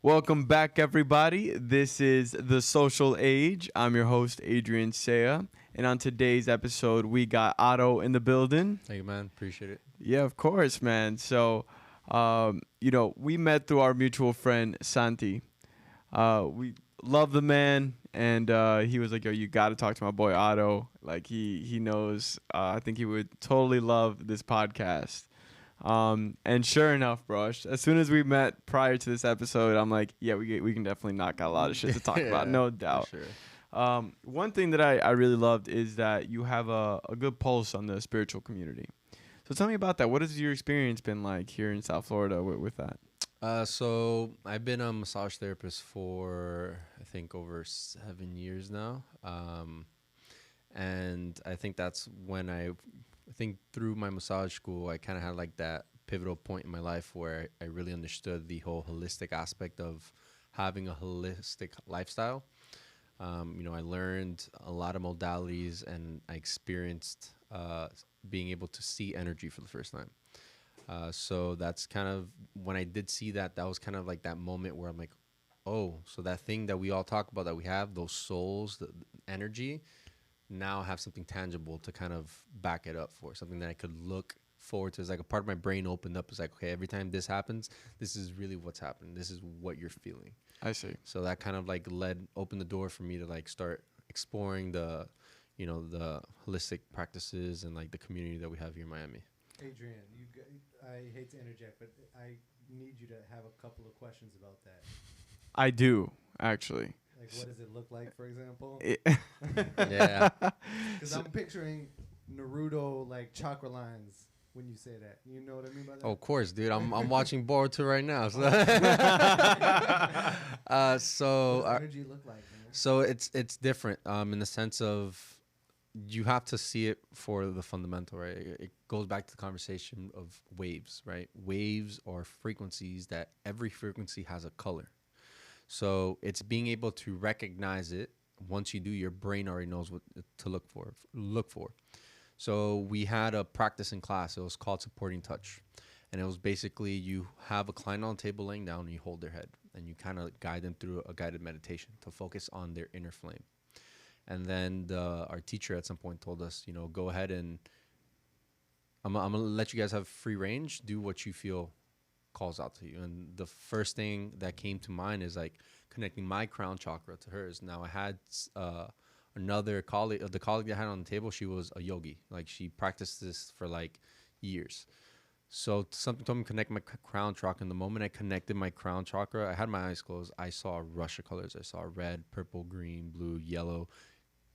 Welcome back, everybody. This is The Social Age. I'm your host, Adrian Saya. And on today's episode, we got Otto in the building. Thank you, man. Appreciate it. Yeah, of course, man. So, we met through our mutual friend, Santi. We love the man, and he was like, yo, you got to talk to my boy, Otto. Like, he knows. I think he would totally love this podcast. And sure enough, bro, as soon as we met prior to this episode, I'm like, yeah, we can definitely knock out a lot of shit to talk about, no doubt. Sure. One thing that I really loved is that you have a good pulse on the spiritual community. So tell me about that. What has your experience been like here in South Florida with that? So I've been a massage therapist for, I think, over 7 years now. And I think that's when I think through my massage school, I kind of had like that pivotal point in my life where I really understood the whole holistic aspect of having a holistic lifestyle. I learned a lot of modalities and I experienced being able to see energy for the first time. So that's kind of when I did see that was kind of like that moment where I'm like, oh, so that thing that we all talk about that we have, those souls, the energy, now have something tangible to kind of back it up for, something that I could look forward to. It's like a part of my brain opened up. It's like, okay, every time this happens, this is really what's happening. This is what you're feeling. I see. So that kind of like opened the door for me to like start exploring the holistic practices and like the community that we have here in Miami. Adrian, I hate to interject, but I need you to have a couple of questions about that. I do, actually. Like, what does it look like, for example? Yeah. Because I'm picturing Naruto, like, chakra lines when you say that. You know what I mean by that? Oh, of course, dude. I'm watching Boruto right now. So, what does energy look like, man? So it's different in the sense of you have to see it for the fundamental, right? It goes back to the conversation of waves, right? Waves are frequencies that every frequency has a color. So it's being able to recognize it. Once you do, your brain already knows what to look for. So we had a practice in class. It was called supporting touch. And it was basically you have a client on the table laying down and you hold their head and you kind of guide them through a guided meditation to focus on their inner flame. And then our teacher at some point told us, go ahead and I'm going to let you guys have free range. Do what you feel calls out to you. And the first thing that came to mind is like connecting my crown chakra to hers. Now I had another colleague, the colleague that I had on the table, she was a yogi. Like she practiced this for like years. So something told me to connect my crown chakra. And the moment I connected my crown chakra, I had my eyes closed. I saw a rush of colors. I saw red, purple, green, blue, yellow,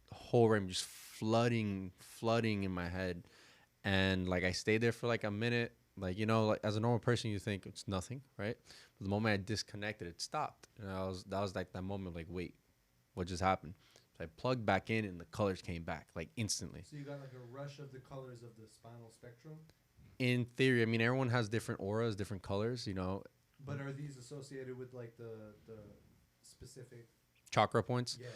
the whole rainbow just flooding in my head. And like I stayed there for like a minute. Like, like as a normal person, you think it's nothing, right? But the moment I disconnected, it stopped. And that was like that moment, like, wait, what just happened? So I plugged back in and the colors came back, like instantly. So you got like a rush of the colors of the spinal spectrum? In theory, I mean, everyone has different auras, different colors, But are these associated with like the specific chakra points? Yeah.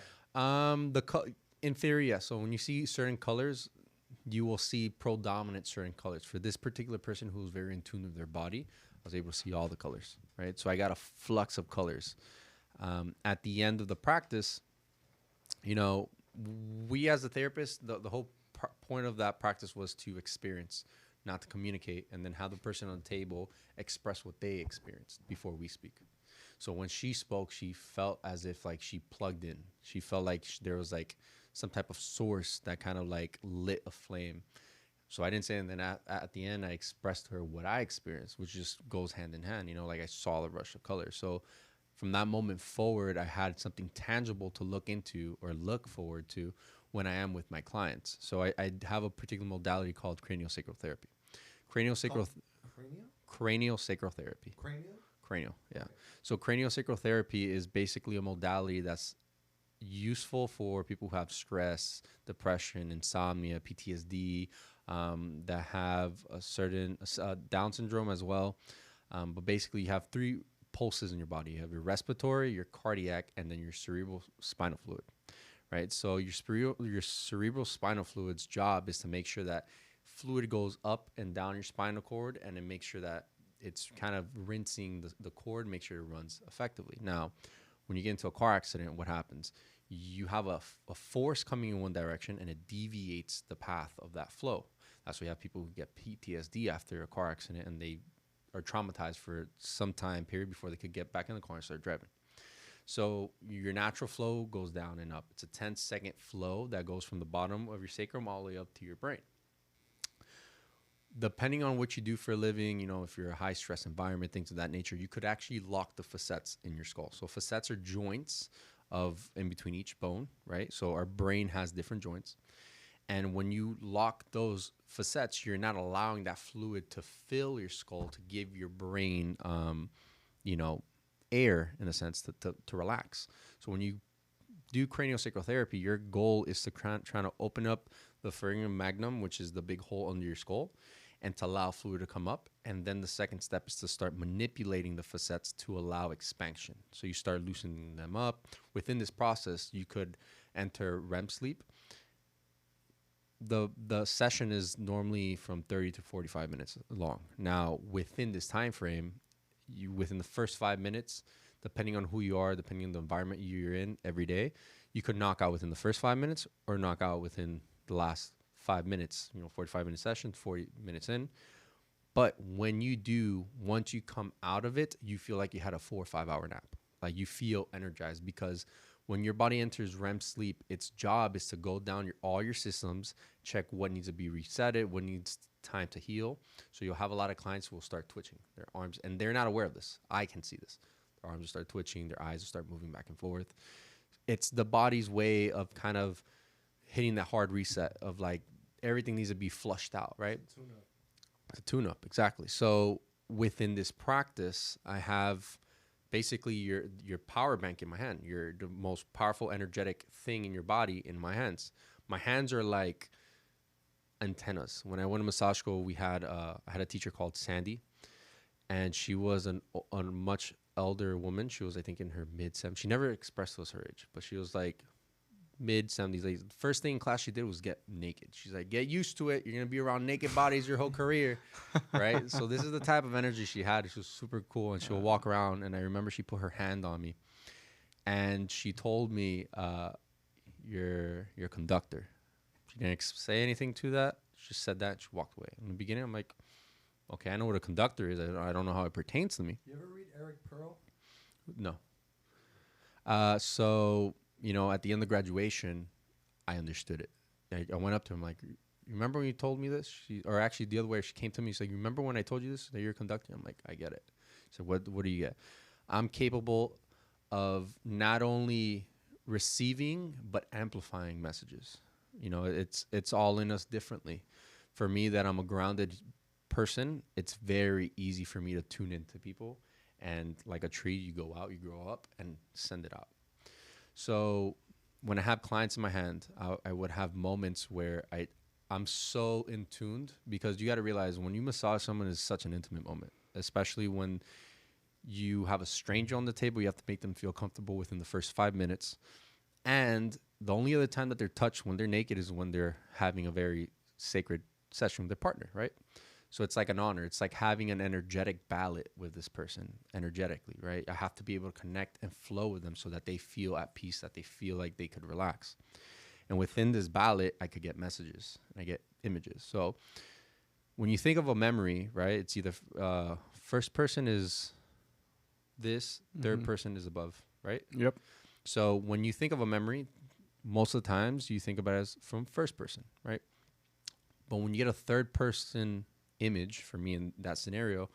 In theory, yes. So when you see certain colors, you will see predominant certain colors. For this particular person who's very in tune with their body, I was able to see all the colors, right? So I got a flux of colors. At the end of the practice, we as a therapist, the whole point of that practice was to experience, not to communicate, and then have the person on the table express what they experienced before we speak. So when she spoke, she felt as if like she plugged in. She felt like there was like some type of source that kind of like lit a flame. So I didn't say, and then at the end, I expressed to her what I experienced, which just goes hand in hand, like I saw the rush of color. So from that moment forward, I had something tangible to look into or look forward to when I am with my clients. So I have a particular modality called craniosacral therapy. Craniosacral therapy. Cranial, yeah. Okay. So craniosacral therapy is basically a modality that's useful for people who have stress, depression, insomnia, PTSD, that have a certain Down syndrome as well. But basically, you have three pulses in your body. You have your respiratory, your cardiac, and then your cerebral spinal fluid, right? So your cerebral spinal fluid's job is to make sure that fluid goes up and down your spinal cord, and it makes sure that it's kind of rinsing the cord, make sure it runs effectively. Now, when you get into a car accident, what happens? You have a force coming in one direction, and it deviates the path of that flow. That's why you have people who get PTSD after a car accident, and they are traumatized for some time period before they could get back in the car and start driving. So your natural flow goes down and up. It's a 10-second flow that goes from the bottom of your sacrum all the way up to your brain. Depending on what you do for a living, you know, if you're a high stress environment, things of that nature, you could actually lock the facets in your skull. So facets are joints of in between each bone, right? So our brain has different joints. And when you lock those facets, you're not allowing that fluid to fill your skull to give your brain, you know, air in a sense to relax. So when you do craniosacral therapy, your goal is to try to open up the foramen magnum, which is the big hole under your skull, and to allow fluid to come up. And then the second step is to start manipulating the facets to allow expansion. So you start loosening them up. Within this process, you could enter REM sleep. The session is normally from 30 to 45 minutes long. Now, within this time frame, within the first 5 minutes, depending on who you are, depending on the environment you're in every day, you could knock out within the first 5 minutes or knock out within the last 5 minutes, 45-minute session, 40 minutes in. But when you do, once you come out of it, you feel like you had a 4 or 5 hour nap. Like you feel energized, because when your body enters REM sleep, its job is to go down all your systems, check what needs to be resetted, what needs time to heal. So you'll have a lot of clients who will start twitching their arms, and they're not aware of this. I can see this. Their arms will start twitching, their eyes will start moving back and forth. It's the body's way of kind of hitting that hard reset of like everything needs to be flushed out, right? It's a tune-up, exactly. So within this practice, I have basically your power bank in my hand. You're the most powerful, energetic thing in your body in my hands. My hands are like antennas. When I went to massage school, I had a teacher called Sandy, and she was a much elder woman. She was, I think, in her mid-70s. She never expressed to us her age, but she was like mid-70s. Like, the first thing in class she did was get naked. She's like, get used to it. You're going to be around naked bodies your whole career, right? So this is the type of energy she had. She was super cool, and she'll walk around, and I remember she put her hand on me, and she told me, you're Conductor. She didn't say anything to that. She just said that, and she walked away. In the beginning, I'm like, okay, I know what a conductor is. I don't know how it pertains to me. You ever read Eric Pearl? No. So, at the end of graduation, I understood it. I went up to him like, you remember when you told me this? Or actually the other way, she came to me. She's like, you remember when I told you this, that you're a conductor? I'm like, I get it. She said, what do you get? I'm capable of not only receiving, but amplifying messages. It's all in us differently. For me, that I'm a grounded person, it's very easy for me to tune into people, and like a tree, you go out, you grow up, and send it out. So when I have clients in my hand, I would have moments where I'm so in tuned, because you got to realize when you massage someone, is such an intimate moment, especially when you have a stranger on the table. You have to make them feel comfortable within the first 5 minutes. And the only other time that they're touched when they're naked is when they're having a very sacred session with their partner, right? So it's like an honor. It's like having an energetic ballot with this person energetically, right? I have to be able to connect and flow with them so that they feel at peace, that they feel like they could relax. And within this ballot, I could get messages and I get images. So when you think of a memory, right, it's either first person is this, third person is above, right? Yep. So when you think of a memory, most of the times you think about it as from first person, right? But when you get a third person image, for me in that scenario,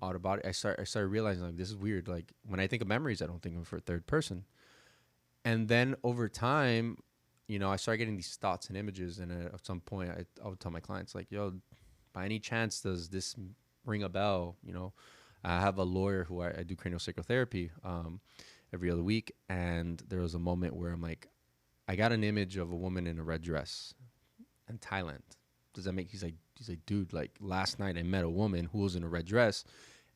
out of body, I started realizing, like, this is weird. Like, when I think of memories, I don't think of for third person. And then over time, I started getting these thoughts and images, and at some point I would tell my clients, like, yo, by any chance does this ring a bell? I have a lawyer who I do craniosacral therapy every other week, and there was a moment where I'm like, I got an image of a woman in a red dress in Thailand. Does that make? He's like, dude, like, last night I met a woman who was in a red dress,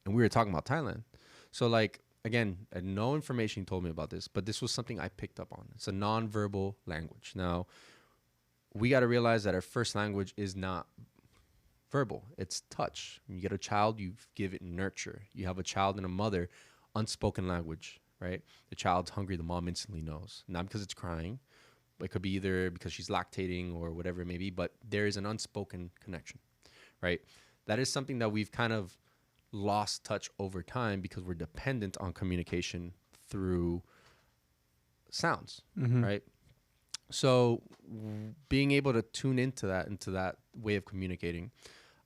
and we were talking about Thailand. So, like, again, no information told me about this, but this was something I picked up on. It's a nonverbal language. Now, we got to realize that our first language is not verbal, it's touch. When you get a child, you give it nurture. You have a child and a mother, unspoken language, right? The child's hungry, the mom instantly knows. Not because it's crying, but it could be either because she's lactating or whatever it may be, but there is an unspoken connection, right? That is something that we've kind of lost touch over time because we're dependent on communication through sounds, right? So being able to tune into that way of communicating,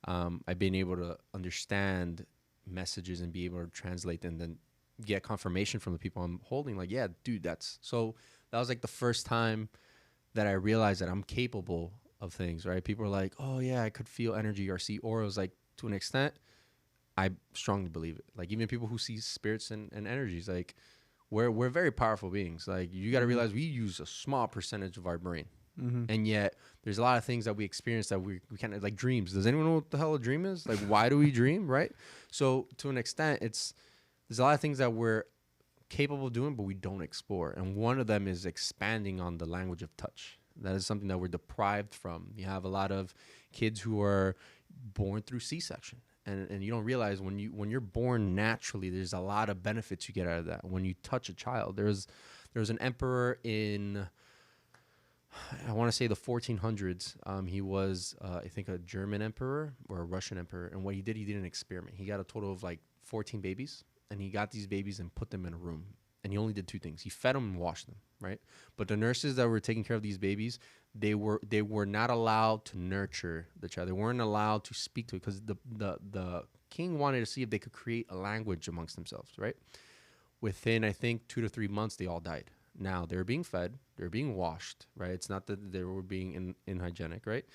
I've been able to understand messages and be able to translate and then get confirmation from the people I'm holding. Like, yeah, dude, that was like the first time that I realized that I'm capable of things, right? People are like, oh yeah, I could feel energy or see auras. Like, to an extent, I strongly believe it. Like, even people who see spirits and energies, like, we're very powerful beings. Like, you got to realize we use a small percentage of our brain. And yet there's a lot of things that we experience that we kind of, like dreams. Does anyone know what the hell a dream is? Like, why do we dream, right? So to an extent, there's a lot of things that we're capable of doing, but we don't explore. And one of them is expanding on the language of touch. That is something that we're deprived from. You have a lot of kids who are born through C-section. And you don't realize when you're born naturally, there's a lot of benefits you get out of that. When you touch a child, there was an emperor in, I want to say the 1400s. He was, I think, a German emperor or a Russian emperor. And what he did an experiment. He got a total of like 14 babies, and he got these babies and put them in a room. And he only did two things. He fed them and washed them, right? But the nurses that were taking care of these babies, they were not allowed to nurture the child. They weren't allowed to speak to it because the king wanted to see if they could create a language amongst themselves, right? Within, I think, 2 to 3 months, they all died. Now, they were being fed. They were being washed, right? It's not that they were being unhygienic, right?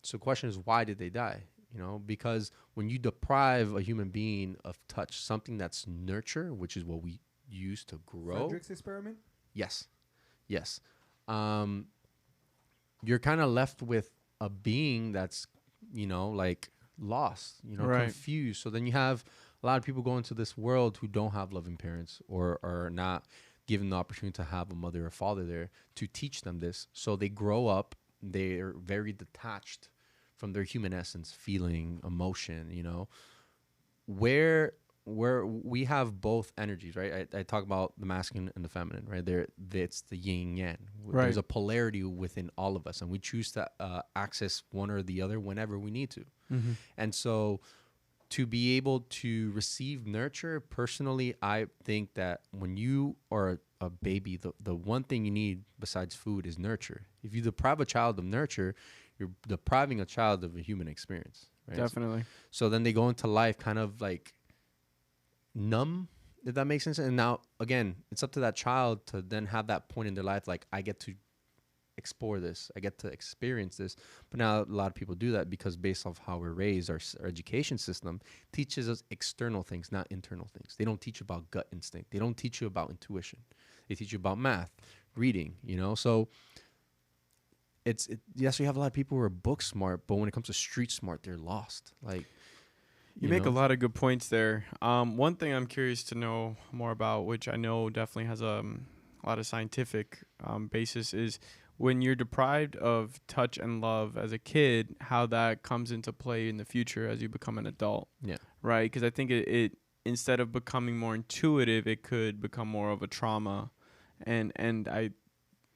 So the question is, why did they die? You know, because when you deprive a human being of touch, something that's nurture, which is what we use to grow. Frederick's experiment? Yes. You're kind of left with a being that's, like lost, Right. confused. So then you have a lot of people go into this world who don't have loving parents or are not given the opportunity to have a mother or father there to teach them this. So they grow up, they're very detached from their human essence, feeling, emotion, where we have both energies, right? I talk about the masculine and the feminine, right? It's the yin yang. Right. There's a polarity within all of us, and we choose to access one or the other whenever we need to. And so to be able to receive nurture, personally, I think that when you are a baby, the one thing you need besides food is nurture. If you deprive a child of nurture, you're depriving a child of a human experience, right? Definitely. So then they go into life kind of like numb, if that makes sense. And now, again, it's up to that child to then have that point in their life, like, I get to explore this, I get to experience this. But now a lot of people do that because based off how we're raised, our education system teaches us external things, not internal things. They don't teach you about gut instinct. They don't teach you about intuition. They teach you about math, reading, So yes, we have a lot of people who are book smart, but when it comes to street smart, they're lost. Like, You make a lot of good points there. One thing I'm curious to know more about, which I know definitely has a lot of scientific basis, is when you're deprived of touch and love as a kid, how that comes into play in the future as you become an adult. Yeah. Right? Because I think it instead of becoming more intuitive, it could become more of a trauma. And I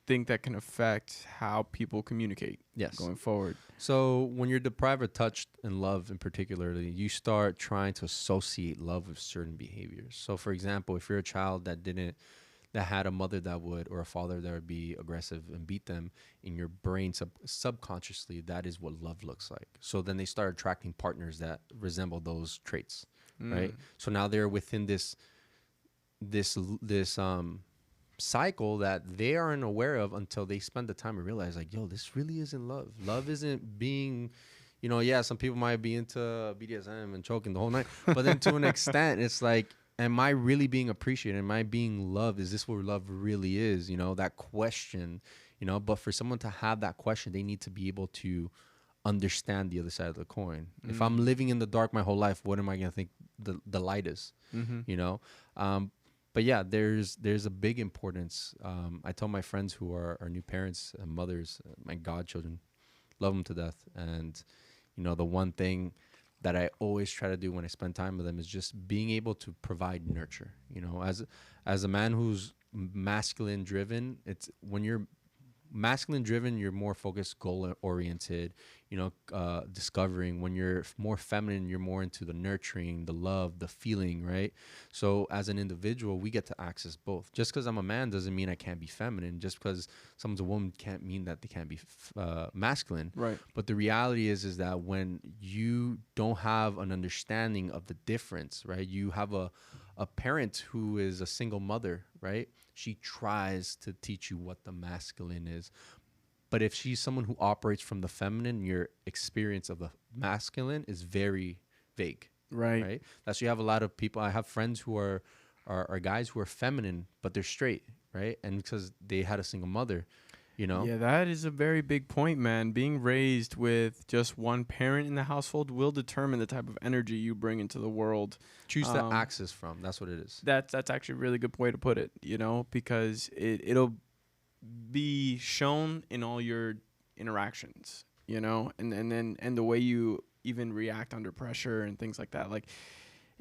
think that can affect how people communicate going forward. So when you're deprived of touch and love in particularly, you start trying to associate love with certain behaviors. So for example, if you're a child that had a mother that would, or a father that would be aggressive and beat them, in your brain subconsciously, that is what love looks like. So then they start attracting partners that resemble those traits, right? So now they're within this cycle that they aren't aware of until they spend the time and realize, like, yo, this really isn't love. Love isn't being, some people might be into BDSM and choking the whole night, but then to an extent, it's like, am I really being appreciated? Am I being loved? Is this what love really is? That question, but for someone to have that question, they need to be able to understand the other side of the coin. If I'm living in the dark my whole life, what am I going to think the light is? But yeah, there's a big importance. I tell my friends who are new parents and mothers, my godchildren, love them to death. And, the one thing that I always try to do when I spend time with them is just being able to provide nurture. As a man who's masculine driven, it's when you're masculine driven, you're more focused, goal oriented, discovering. When you're more feminine, you're more into the nurturing, the love, the feeling, right? So as an individual, we get to access both. Just because I'm a man doesn't mean I can't be feminine. Just because someone's a woman can't mean that they can't be masculine. Right. But the reality is that when you don't have an understanding of the difference, right? You have a parent who is a single mother, right? She tries to teach you what the masculine is. But if she's someone who operates from the feminine, your experience of the masculine is very vague. Right. That's why you have a lot of people. I have friends who are guys who are feminine, but they're straight, right? And because they had a single mother, Yeah, that is a very big point, man. Being raised with just one parent in the household will determine the type of energy you bring into the world. Choose to access from. That's what it is. That's actually a really good way to put it, because it'll be shown in all your interactions, and the way you even react under pressure and things like that. Like,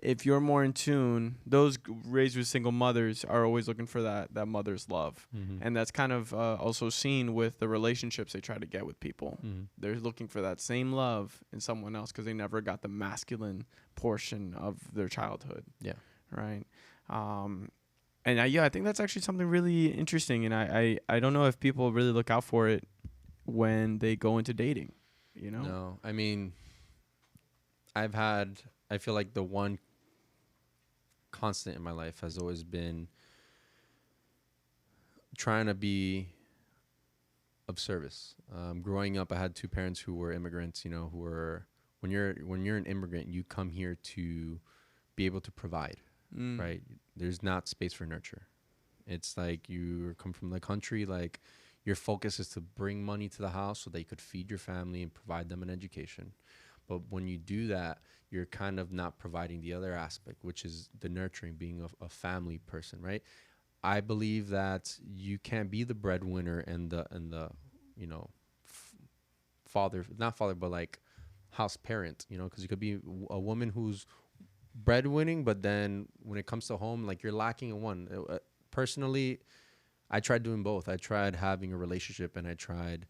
if you're more in tune, those raised with single mothers are always looking for that mother's love. Mm-hmm. And that's kind of also seen with the relationships they try to get with people. Mm-hmm. They're looking for that same love in someone else because they never got the masculine portion of their childhood. Yeah. Right. And I think that's actually something really interesting. And I don't know if people really look out for it when they go into dating, No, I mean, I feel like the one constant in my life has always been trying to be of service. Growing up, I had two parents who were immigrants, who were, when you're an immigrant, you come here to be able to provide, right? There's not space for nurture. It's like you come from the country, like your focus is to bring money to the house so that you could feed your family and provide them an education. But when you do that, you're kind of not providing the other aspect, which is the nurturing, being a family person, right? I believe that you can't be the breadwinner and the father, not father, but like house parent, because you could be a woman who's breadwinning, but then when it comes to home, like you're lacking in one. Personally, I tried doing both. I tried having a relationship and I tried,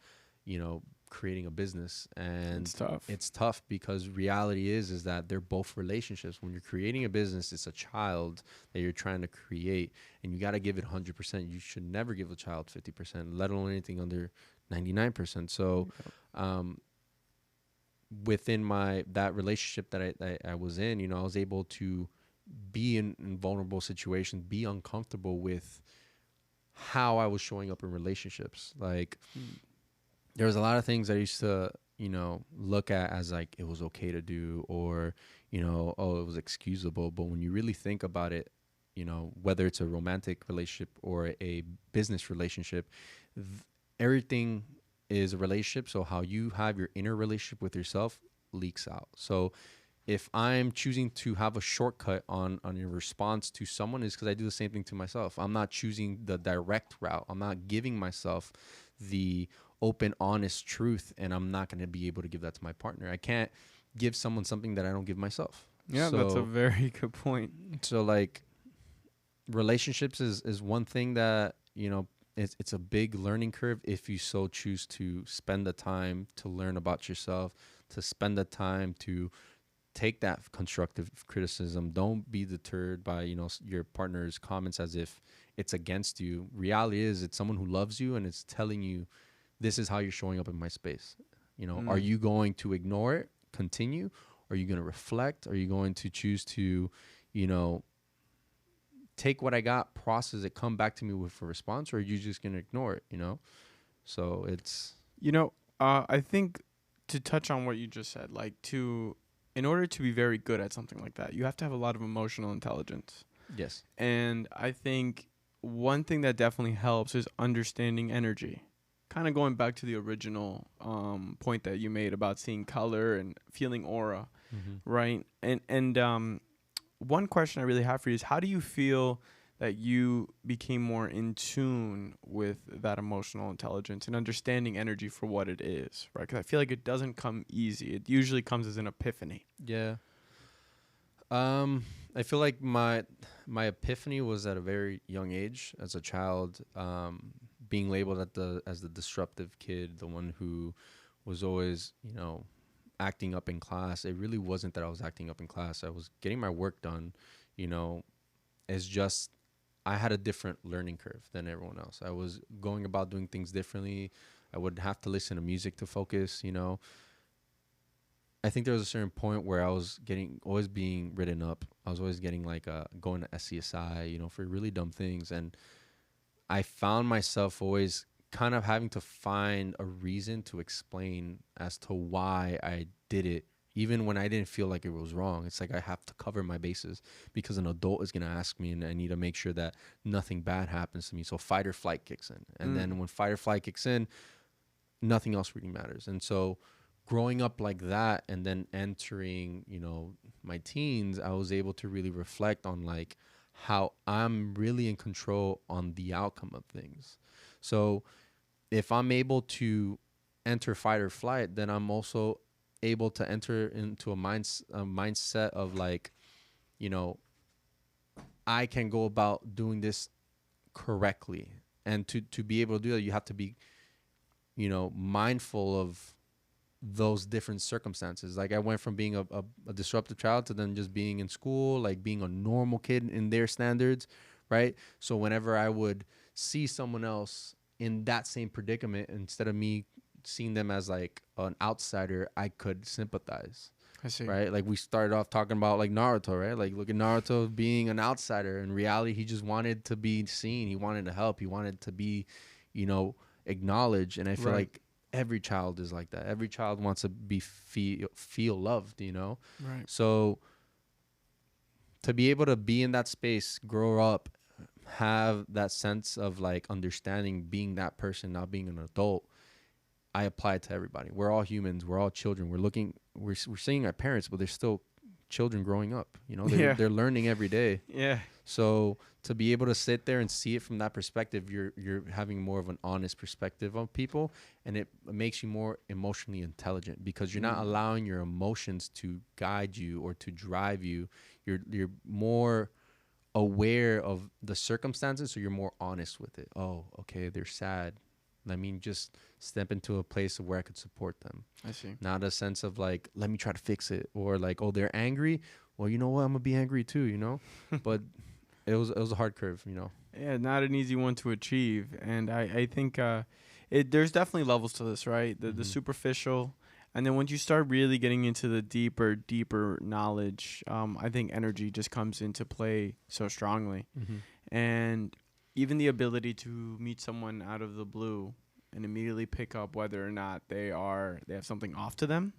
creating a business, and it's tough because reality is that they're both relationships. When you're creating a business, it's a child that you're trying to create, and you got to give it 100%. You should never give a child 50%, let alone anything under 99%. So within that relationship that I was in, I was able to be in vulnerable situations, be uncomfortable with how I was showing up in relationships. Like there was a lot of things I used to, look at as like it was okay to do, or, it was excusable. But when you really think about it, whether it's a romantic relationship or a business relationship, everything is a relationship. So how you have your inner relationship with yourself leaks out. So if I'm choosing to have a shortcut on your response to someone, is because I do the same thing to myself. I'm not choosing the direct route. I'm not giving myself the open, honest truth, and I'm not going to be able to give that to my partner. I can't give someone something that I don't give myself. Yeah, that's a very good point. So like relationships is one thing that, it's a big learning curve if you so choose to spend the time to learn about yourself, to spend the time to take that constructive criticism. Don't be deterred by, your partner's comments as if it's against you. Reality is it's someone who loves you and it's telling you, this is how you're showing up in my space. Are you going to ignore it, continue? Are you going to reflect? Are you going to choose to, take what I got, process it, come back to me with a response, or are you just going to ignore it, So it's... I think to touch on what you just said, in order to be very good at something like that, you have to have a lot of emotional intelligence. Yes. And I think one thing that definitely helps is understanding energy. Kind of going back to the original point that you made about seeing color and feeling aura, right? And one question I really have for you is, how do you feel that you became more in tune with that emotional intelligence and understanding energy for what it is, right? Because I feel like it doesn't come easy. It usually comes as an epiphany. Yeah. I feel like my epiphany was at a very young age as a child, being labeled as the disruptive kid, the one who was always, acting up in class. It really wasn't that I was acting up in class. I was getting my work done, it's just I had a different learning curve than everyone else. I was going about doing things differently. I would have to listen to music to focus, I think there was a certain point where I was always being written up. I was always getting going to SCSI, for really dumb things. And I found myself always kind of having to find a reason to explain as to why I did it, even when I didn't feel like it was wrong. It's like I have to cover my bases because an adult is going to ask me, and I need to make sure that nothing bad happens to me. So fight or flight kicks in. And then when fight or flight kicks in, nothing else really matters. And so growing up like that and then entering, my teens, I was able to really reflect on how I'm really in control on the outcome of things. So if I'm able to enter fight or flight, then I'm also able to enter into a mindset of I can go about doing this correctly. And to be able to do that, you have to be, mindful of those different circumstances. Like I went from being a disruptive child to then just being in school, being a normal kid in their standards, right? So whenever I would see someone else in that same predicament, instead of me seeing them as an outsider, I could sympathize. I see. Right? Like we started off talking about Naruto, right? Like look at Naruto being an outsider. In reality, he just wanted to be seen. He wanted to help. He wanted to be, acknowledged. And I feel like every child is like that. Every child wants to be feel loved, Right. So to be able to be in that space, grow up, have that sense of understanding, being that person, not being an adult, I apply it to everybody. We're all humans. We're all children. We're seeing our parents, but they're still children growing up. They're learning every day. Yeah. So to be able to sit there and see it from that perspective, you're having more of an honest perspective on people, and it makes you more emotionally intelligent because you're not allowing your emotions to guide you or to drive you. You're more aware of the circumstances, so you're more honest with it. Oh, okay, they're sad. Let me just step into a place of where I could support them. I see. Not a sense of let me try to fix it, or oh, they're angry. Well, you know what? I'm gonna be angry too, But it was a hard curve, Yeah, not an easy one to achieve, and I think there's definitely levels to this, right? The superficial, and then once you start really getting into the deeper knowledge, I think energy just comes into play so strongly, and even the ability to meet someone out of the blue and immediately pick up whether or not they have something off to them,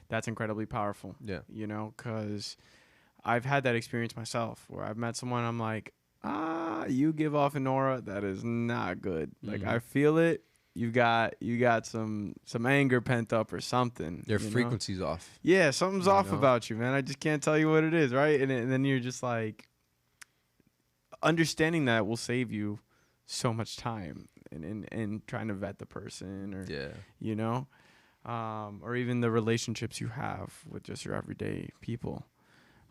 that's incredibly powerful. Yeah. Because I've had that experience myself where I've met someone, I'm like, you give off an aura that is not good. I feel it. You got some anger pent up or something. Their frequency's off. Yeah, something's off about you, man. I just can't tell you what it is, right? And then you're just understanding that will save you so much time in trying to vet the person, or or even the relationships you have with just your everyday people.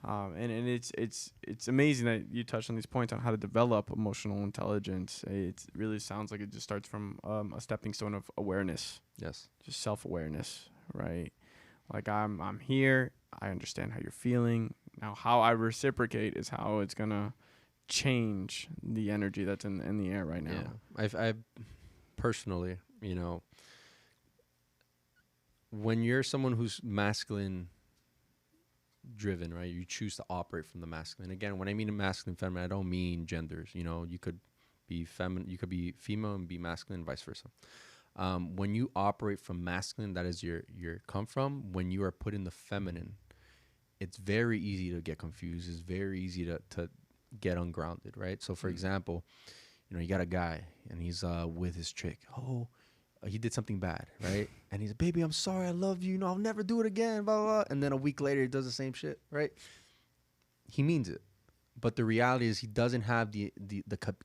And it's amazing that you touched on these points on how to develop emotional intelligence. It really sounds like it just starts from a stepping stone of awareness. Yes. Just self-awareness, right? I'm here. I understand how you're feeling. Now, how I reciprocate is how it's gonna change the energy that's in the air right now. Yeah. I personally, when you're someone who's masculine driven, right? You choose to operate from the masculine. Again, when I mean masculine, feminine, I don't mean genders. You could be feminine, you could be female and be masculine, vice versa. When you operate from masculine, that is your come from. When you are put in the feminine, it's very easy to get confused. It's very easy to get ungrounded, right? So, for example, you got a guy and he's with his chick. Oh, he did something bad, right? And he's like, baby, I'm sorry, I love you. I'll never do it again, blah, blah, blah. And then a week later, he does the same shit, right? He means it. But the reality is he doesn't have the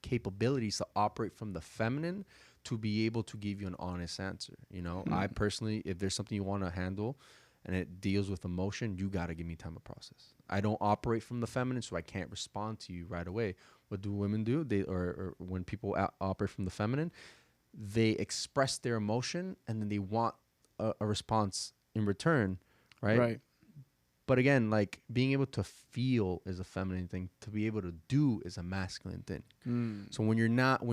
capabilities to operate from the feminine to be able to give you an honest answer. You know, I personally, if there's something you want to handle and it deals with emotion, you got to give me time to process. I don't operate from the feminine, so I can't respond to you right away. What do women do? Or when people operate from the feminine, they express their emotion and then they want a response in return, right? Right. But again, like being able to feel is a feminine thing. To be able to do is a masculine thing. So when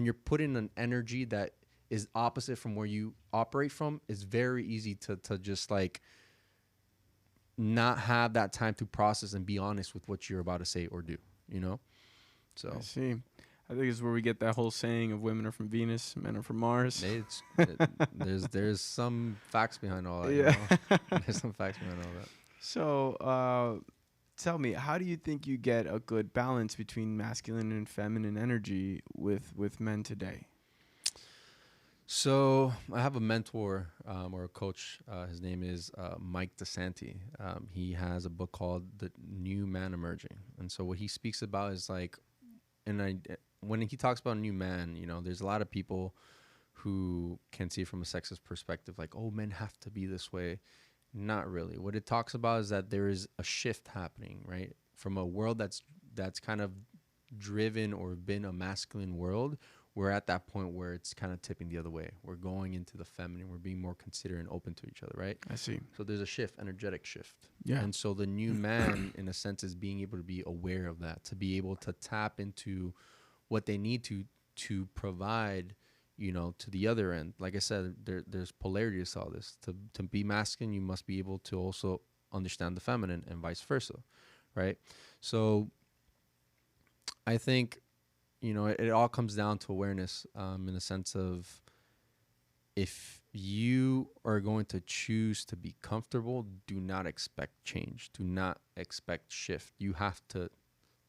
you're putting an energy that is opposite from where you operate from, it's very easy to just like not have that time to process and be honest with what you're about to say or do, you know? So I see. I think it's where we get that whole saying of women are from Venus, men are from Mars. there's some facts behind all that, Yeah. you know? There's some facts behind all that. So, tell me, how do you think you get a good balance between masculine and feminine energy with men today? So I have a mentor or a coach. His name is Mike DeSanti. He has a book called The New Man Emerging. And so what he speaks about is like, when he talks about a new man, you know, there's a lot of people who can see it from a sexist perspective, like, oh, men have to be this way. Not really. What it talks about is that there is a shift happening, right? From a world that's kind of driven or been a masculine world, we're at that point where it's kind of tipping the other way. We're going into the feminine. We're being more considerate and open to each other, right? I see. So there's a shift, energetic shift. Yeah. And so the new man, in a sense, is being able to be aware of that, to be able to tap into what they need to provide, you know, to the other end. Like I said, there's polarity to all this. To be masculine, you must be able to also understand the feminine and vice versa, right? So I think, you know, it all comes down to awareness, in the sense of if you are going to choose to be comfortable, do not expect change. Do not expect shift. You have to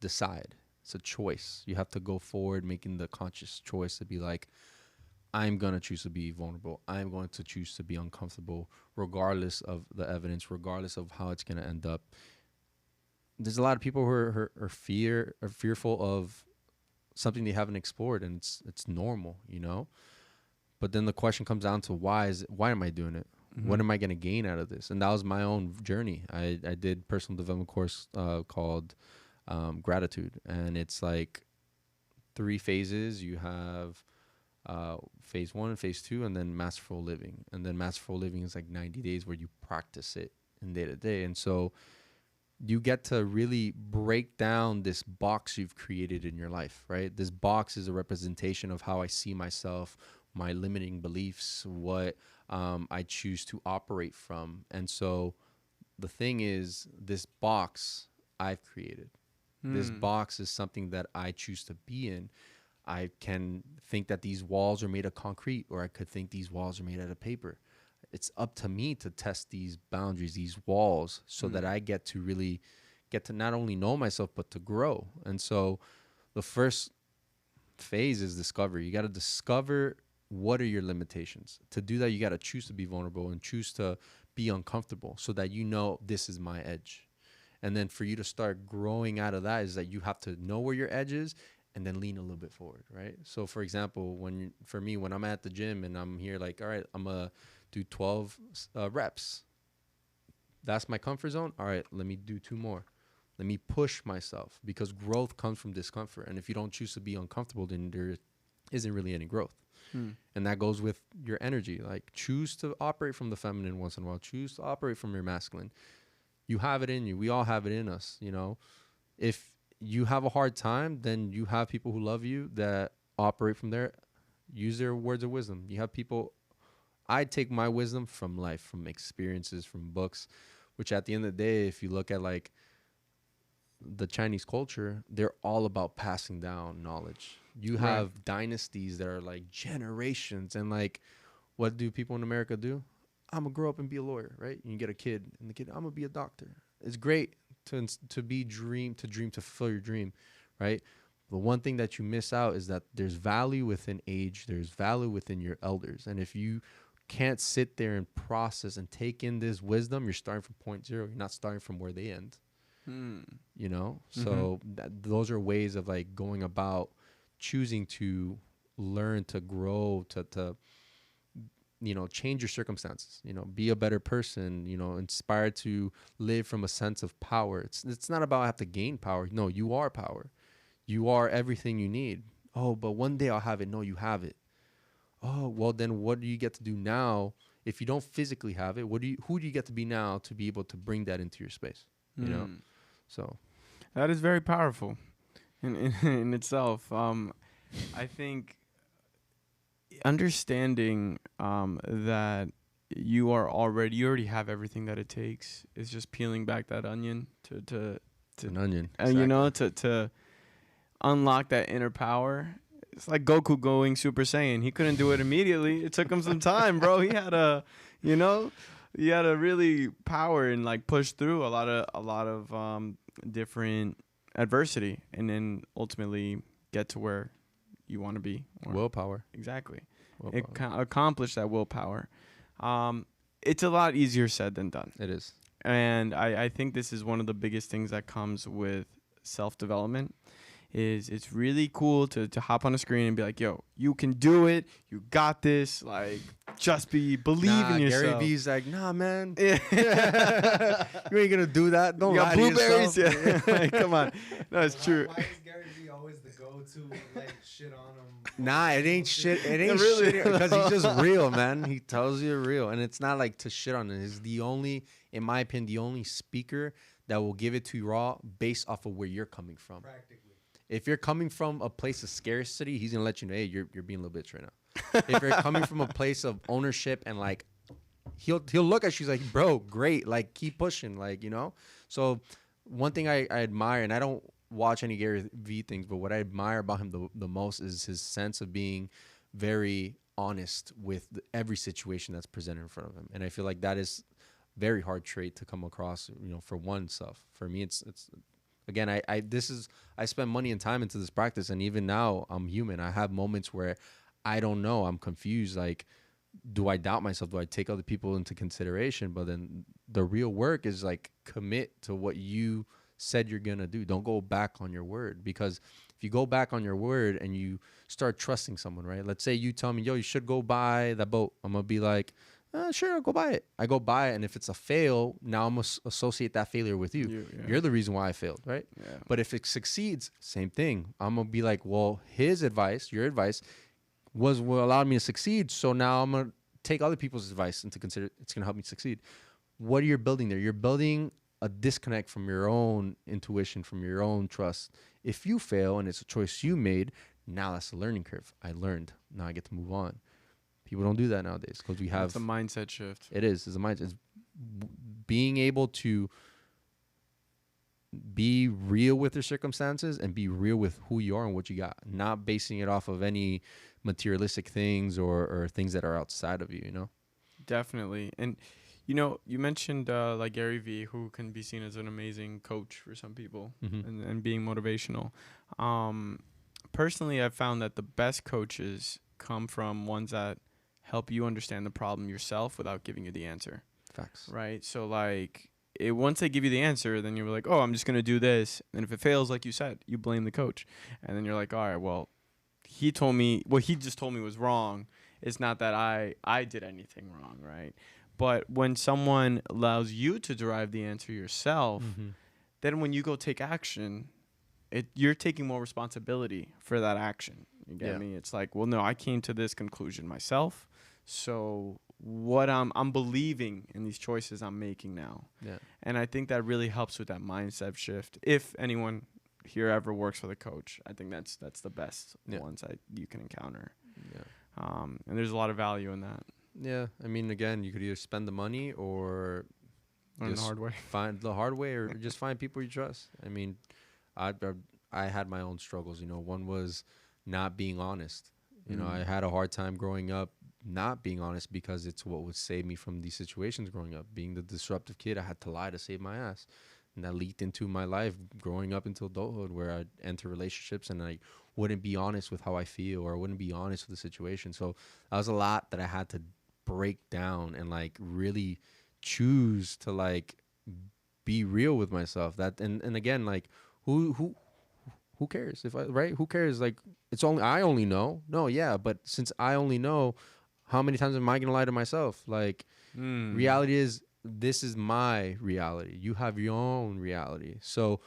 decide. It's a choice. You have to go forward making the conscious choice to be like, I'm going to choose to be vulnerable. I'm going to choose to be uncomfortable, regardless of the evidence, regardless of how it's going to end up. There's a lot of people who are fearful of something they haven't explored, and it's normal, you know? But then the question comes down to why am I doing it? Mm-hmm. What am I going to gain out of this? And that was my own journey. I did personal development course called Gratitude, and it's like 3 phases. You have phase 1 and phase 2, and then masterful living. And then masterful living is like 90 days where you practice it in day to day. And so you get to really break down this box you've created in your life, right? This box is a representation of how I see myself, my limiting beliefs, what I choose to operate from. And so the thing is, this box I've created. This box is something that I choose to be in. I can think that these walls are made of concrete, or I could think these walls are made out of paper. It's up to me to test these boundaries, these walls, so that I get to really get to not only know myself, but to grow. And so the first phase is discovery. You got to discover what are your limitations. To do that, you got to choose to be vulnerable and choose to be uncomfortable so that you know this is my edge. And then for you to start growing out of that is that you have to know where your edge is and then lean a little bit forward, right? So for example, when I'm at the gym and I'm here like, all right, I'm going to do 12 reps. That's my comfort zone. All right, let me do 2 more. Let me push myself, because growth comes from discomfort. And if you don't choose to be uncomfortable, then there isn't really any growth. And that goes with your energy. Like, choose to operate from the feminine once in a while. Choose to operate from your masculine. You have it in you. We all have it in us, you know. If you have a hard time, then you have people who love you that operate from there. Use their words of wisdom. You have people. I take my wisdom from life, from experiences, from books, which at the end of the day, if you look at like the Chinese culture, they're all about passing down knowledge. You have dynasties that are like generations, and like, what do people in America do? I'm gonna grow up and be a lawyer, right? And you get a kid, and the kid, I'm gonna be a doctor. It's great to dream to fulfill your dream, right? The one thing that you miss out is that there's value within age, there's value within your elders, and if you can't sit there and process and take in this wisdom, you're starting from point zero. You're not starting from where they end. You know, so those are ways of like going about choosing to learn, to grow, to you know, change your circumstances, you know, be a better person, you know, inspired to live from a sense of power. It's not about I have to gain power. No, you are power. You are everything you need. Oh, but one day I'll have it. No, you have it. Oh, well then what do you get to do now? If you don't physically have it, who do you get to be now to be able to bring that into your space? You know? So That is very powerful in itself. I think understanding that you already have everything that it takes is just peeling back that onion to an onion. you know, to unlock that inner power. It's like Goku going Super Saiyan. He couldn't do it immediately. It took him some time, bro. He had to, you know, really power and like push through a lot of different adversity, and then ultimately get to where you want to be. Willpower. Exactly. Willpower. Accomplish that willpower. It's a lot easier said than done. It is. And I think this is one of the biggest things that comes with self-development. Is it's really cool to hop on a screen and be like, yo, you can do it. You got this. Like, just believe in yourself. Gary V's like, nah, man. You ain't gonna do that. Don't lie to blueberries. yourself. Yeah. Like, come on. No, it's true. Why is Gary V always the go-to, like, shit on him? Nah, it ain't shit. It ain't Really? shit because he's just real, man. He tells you real, and it's not like to shit on it. He's the only, in my opinion, the only speaker that will give it to you raw based off of where you're coming from. Practically. If you're coming from a place of scarcity, he's gonna let you know, hey, you're being a little bitch right now. If you're coming from a place of ownership and like, he'll look at you, he's like, bro, great, like keep pushing, like, you know. So one thing I admire, and I don't watch any Gary V things, but what I admire about him the most is his sense of being very honest with every situation that's presented in front of him, and I feel like that is very hard trait to come across, you know, for oneself. For me, it's again, I spend money and time into this practice, and even now I'm human. I have moments where I don't know, I'm confused. Like, do I doubt myself? Do I take other people into consideration? But then the real work is like commit to what you said you're gonna do. Don't go back on your word, because if you go back on your word and you start trusting someone, right? Let's say you tell me, yo, you should go buy that boat. I'm gonna be like, sure, I'll go buy it. I go buy it, and if it's a fail, now I'm going to associate that failure with you. You're the reason why I failed, right? Yeah. But if it succeeds, same thing. I'm going to be like, well, his advice, your advice, was what allowed me to succeed, so now I'm going to take other people's advice into consider. It's going to help me succeed. What are you building there? You're building a disconnect from your own intuition, from your own trust. If you fail and it's a choice you made, now that's a learning curve. I learned. Now I get to move on. People don't do that nowadays because we have... It's a mindset shift. It is. It's a mindset. It's being able to be real with your circumstances and be real with who you are and what you got. Not basing it off of any materialistic things or things that are outside of you, you know? Definitely. And, you know, you mentioned like Gary Vee, who can be seen as an amazing coach for some people and being motivational. Personally, I've found that the best coaches come from ones that help you understand the problem yourself without giving you the answer. Facts. Right? So, like, once they give you the answer, then you're like, oh, I'm just going to do this. And if it fails, like you said, you blame the coach. And then you're like, all right, well, he just told me was wrong. It's not that I did anything wrong, right? But when someone allows you to derive the answer yourself, then when you go take action, you're taking more responsibility for that action. You get me? It's like, well, no, I came to this conclusion myself. So what I'm believing in these choices I'm making now. Yeah. And I think that really helps with that mindset shift. If anyone here ever works with a coach, I think that's the best ones that you can encounter. Yeah. And there's a lot of value in that. Yeah. I mean, again, you could either spend the money or learn the hard way. Find the hard way, or just find people you trust. I mean, I had my own struggles. You know, one was not being honest. You know, I had a hard time growing up not being honest because it's what would save me from these situations growing up. Being the disruptive kid, I had to lie to save my ass. And that leaked into my life growing up until adulthood, where I'd enter relationships and I wouldn't be honest with how I feel, or I wouldn't be honest with the situation. So that was a lot that I had to break down and like really choose to like be real with myself. That and again, like who cares if I right? Who cares? Like it's only I only know. No, yeah, but since I only know, how many times am I gonna lie to myself? Like reality is this is my reality. You have your own reality. So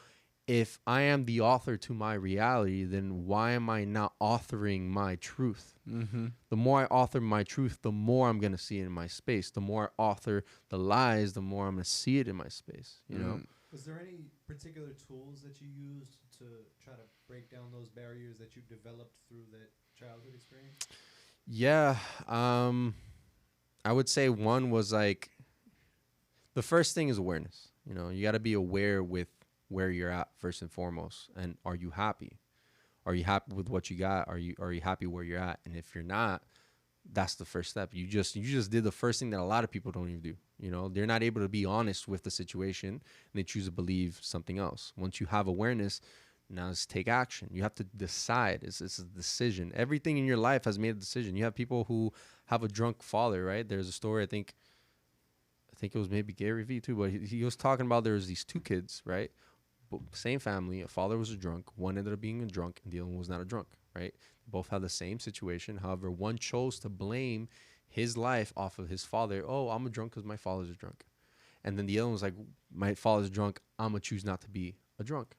if I am the author to my reality, then why am I not authoring my truth? Mm-hmm. The more I author my truth, the more I'm going to see it in my space. The more I author the lies, the more I'm going to see it in my space, you know? Was there any particular tools that you used to try to break down those barriers that you developed through that childhood experience? Yeah. I would say one was like, the first thing is awareness. You know, you got to be aware with where you're at first and foremost. And are you happy? Are you happy with what you got? Are you happy where you're at? And if you're not, that's the first step. You just did the first thing that a lot of people don't even do. You know, they're not able to be honest with the situation and they choose to believe something else. Once you have awareness, now it's take action. You have to decide. It's a decision. Everything in your life has made a decision. You have people who have a drunk father, right? There's a story, I think it was maybe Gary Vee too, but he was talking about there was these two kids, right? Same family. A father was a drunk. One ended up being a drunk, and the other one was not a drunk, right? Both had the same situation. However, one chose to blame his life off of his father. Oh, I'm a drunk because my father's a drunk. And then the other one was like, my father's drunk. I'm going to choose not to be a drunk.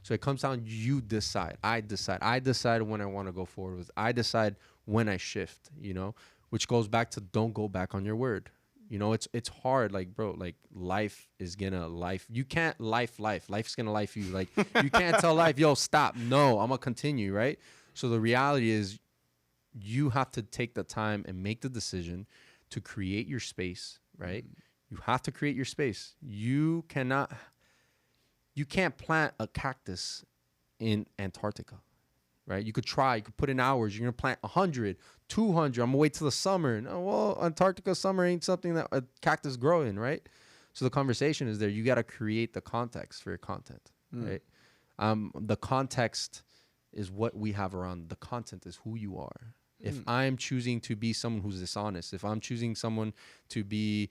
So it comes down, you decide. I decide. I decide when I want to go forward with. I decide when I shift, you know, which goes back to don't go back on your word. You know, it's hard. Like, bro, like life is gonna life. You can't life. Life's gonna life you. Like, you can't tell life, yo, stop. No, I'm gonna continue, right? So the reality is you have to take the time and make the decision to create your space, right? You have to create your space. You can't plant a cactus in Antarctica, right? You could try, you could put in hours. You're going to plant 100, 200. I'm going to wait till the summer. No, well, Antarctica summer ain't something that a cactus grow in, right? So the conversation is there. You got to create the context for your content, right? The context is what we have around. The content is who you are. If I'm choosing to be someone who's dishonest, if I'm choosing someone to be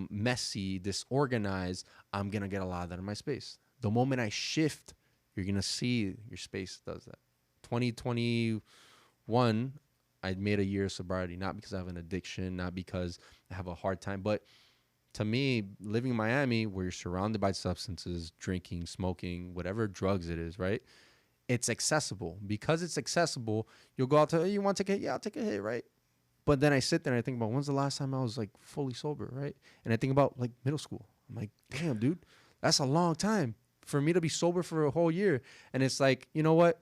messy, disorganized, I'm going to get a lot of that in my space. The moment I shift, you're going to see your space does that. 2021, I made a year of sobriety, not because I have an addiction, not because I have a hard time, but to me, living in Miami, where you're surrounded by substances, drinking, smoking, whatever drugs it is, right? It's accessible. Because it's accessible, you'll go out to, hey, you want to take a hit? Yeah, I'll take a hit, right? But then I sit there and I think about, when's the last time I was like fully sober, right? And I think about like middle school. I'm like, damn, dude, that's a long time for me to be sober for a whole year. And it's like, you know what?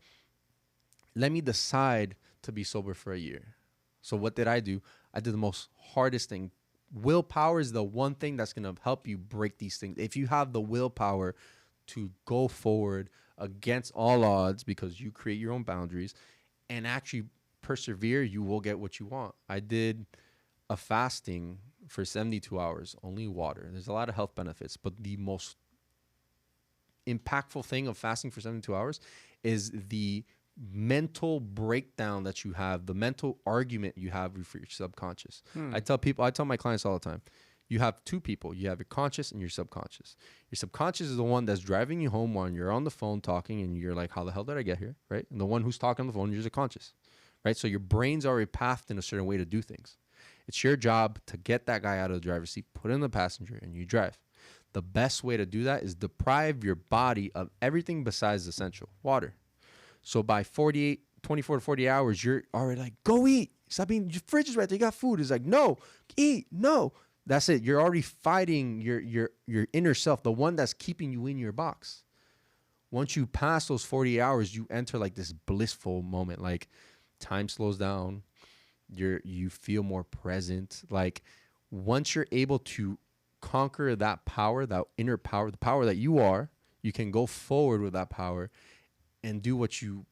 Let me decide to be sober for a year. So what did I do? I did the most hardest thing. Willpower is the one thing that's going to help you break these things. If you have the willpower to go forward against all odds because you create your own boundaries and actually persevere, you will get what you want. I did a fasting for 72 hours, only water. There's a lot of health benefits, but the most impactful thing of fasting for 72 hours is the mental breakdown that you have, the mental argument you have with your subconscious. I tell my clients all the time, you have two people. You have your conscious and your subconscious. Your subconscious is the one that's driving you home while you're on the phone talking and you're like, how the hell did I get here, right? And the one who's talking on the phone, you're the conscious, right? So your brain's already pathed in a certain way to do things. It's your job to get that guy out of the driver's seat, put in the passenger, and you drive. The best way to do that is deprive your body of everything besides essential, water. So by 24 to 40 hours, you're already like, go eat. Stop eating. Your fridge is right there. You got food. It's like, no, eat. No. That's it. You're already fighting your inner self, the one that's keeping you in your box. Once you pass those 40 hours, you enter like this blissful moment. Like time slows down. You feel more present. Like once you're able to conquer that power, that inner power, the power that you are, you can go forward with that power and do what you